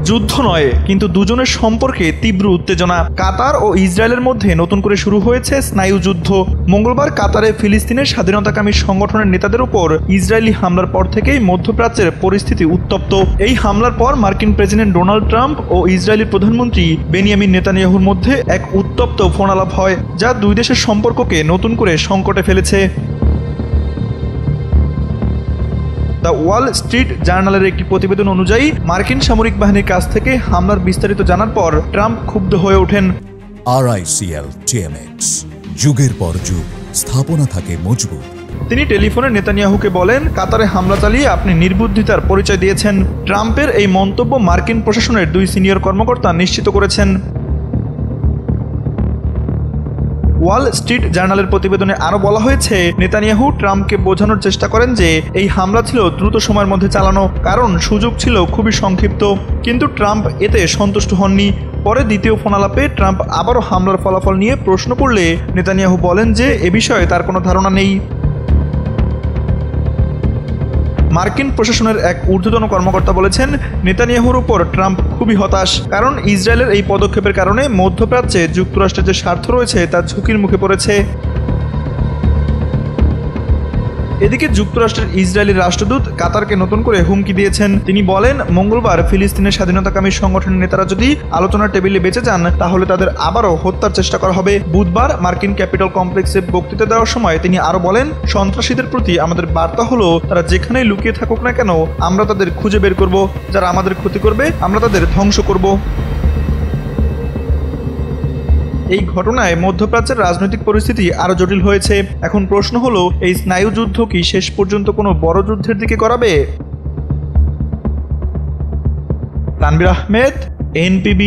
যুদ্ধ নয়, কিন্তু দুজনের সম্পর্কে তীব্র উত্তেজনা। কাতার ও ইসরায়েলের মধ্যে নতুন করে শুরু হয়েছে স্নায়ুযুদ্ধ। মঙ্গলবার কাতারে ফিলিস্তিনের স্বাধীনতাকামী সংগঠনের নেতাদের উপর ইসরায়েলি হামলার পর থেকেই মধ্যপ্রাচ্যের পরিস্থিতি উত্তপ্ত। এই হামলার পর মার্কিন প্রেসিডেন্ট ডোনাল্ড ট্রাম্প ও ইসরায়েলি প্রধানমন্ত্রী বেনিয়ামিন নেতানিয়াহুর মধ্যে এক উত্তপ্ত ফোনালাপ হয়, যা দুই দেশের সম্পর্ককে নতুন করে সংকটে ফেলেছে। দ্য ওয়াল স্ট্রিট জার্নালের একটি প্রতিবেদন অনুযায়ী মার্কিন সামরিক বাহিনীর কাছ থেকে হামলার বিস্তারিত জানার পর ট্রাম্প ক্ষুব্ধ হয়ে ওঠেন। RICL TMX, যুগের পর যুগ স্থাপনা থাকে মজবুত। তিনি টেলিফোনে নেতানিয়াহুকে বলেন, কাতারে হামলা চালিয়ে আপনি নির্বুদ্ধিতার পরিচয় দিয়েছেন। ট্রাম্পের এই মন্তব্য মার্কিন প্রশাসনের 2 সিনিয়র কর্মকর্তা নিশ্চিত করেছেন। ওয়াল স্ট্রিট জার্নালের প্রতিবেদনে আরও বলা হয়েছে, নেতানিয়াহু ট্রাম্পকে বোঝানোর চেষ্টা করেন যে এই হামলা ছিল দ্রুত সময়ের মধ্যে চালানো, কারণ সুযোগ ছিল খুবই সংক্ষিপ্ত। কিন্তু ট্রাম্প এতে সন্তুষ্ট হননি। পরে দ্বিতীয় ফোনালাপে ট্রাম্প আবারও হামলার ফলাফল নিয়ে প্রশ্ন করলে নেতানিয়াহু বলেন যে এ বিষয়ে তার কোনো ধারণা নেই। মার্কিন প্রশাসনের এক ঊর্ধ্বতন কর্মকর্তা বলেছেন, নেতানিয়াহুর উপর ট্রাম্প খুবই হতাশ, কারণ ইসরায়েলের এই পদক্ষেপের কারণে মধ্যপ্রাচ্যে যুক্তরাষ্ট্রের যে স্বার্থ রয়েছে তা ঝুঁকির মুখে পড়েছে। এদিকে যুক্তরাষ্ট্রের ইসরায়েলি রাষ্ট্রদূত কাতারকে নতুন করে হুমকি দিয়েছেন। তিনি বলেন, মঙ্গলবার ফিলিস্তিনের স্বাধীনতাকামী সংগঠনের নেতারা যদি আলোচনার টেবিলে বেঁচে যান, তাহলে তাদের আবারও হত্যার চেষ্টা করা হবে। বুধবার মার্কিন ক্যাপিটল কমপ্লেক্সে বক্তৃতা দেওয়ার সময় তিনি আরও বলেন, সন্ত্রাসীদের প্রতি আমাদের বার্তা হলো, তারা যেখানেই লুকিয়ে থাকুক না কেন, আমরা তাদের খুঁজে বের করব। যারা আমাদের ক্ষতি করবে, আমরা তাদের ধ্বংস করব। এই ঘটনায় মধ্যপ্রাচ্যের রাজনৈতিক পরিস্থিতি আরো জটিল হয়েছে। এখন প্রশ্ন হলো, এই স্নায়ুযুদ্ধ কি শেষ পর্যন্ত কোনো বড় যুদ্ধের দিকে গড়াবে? তানভীর আহমেদ, NPB।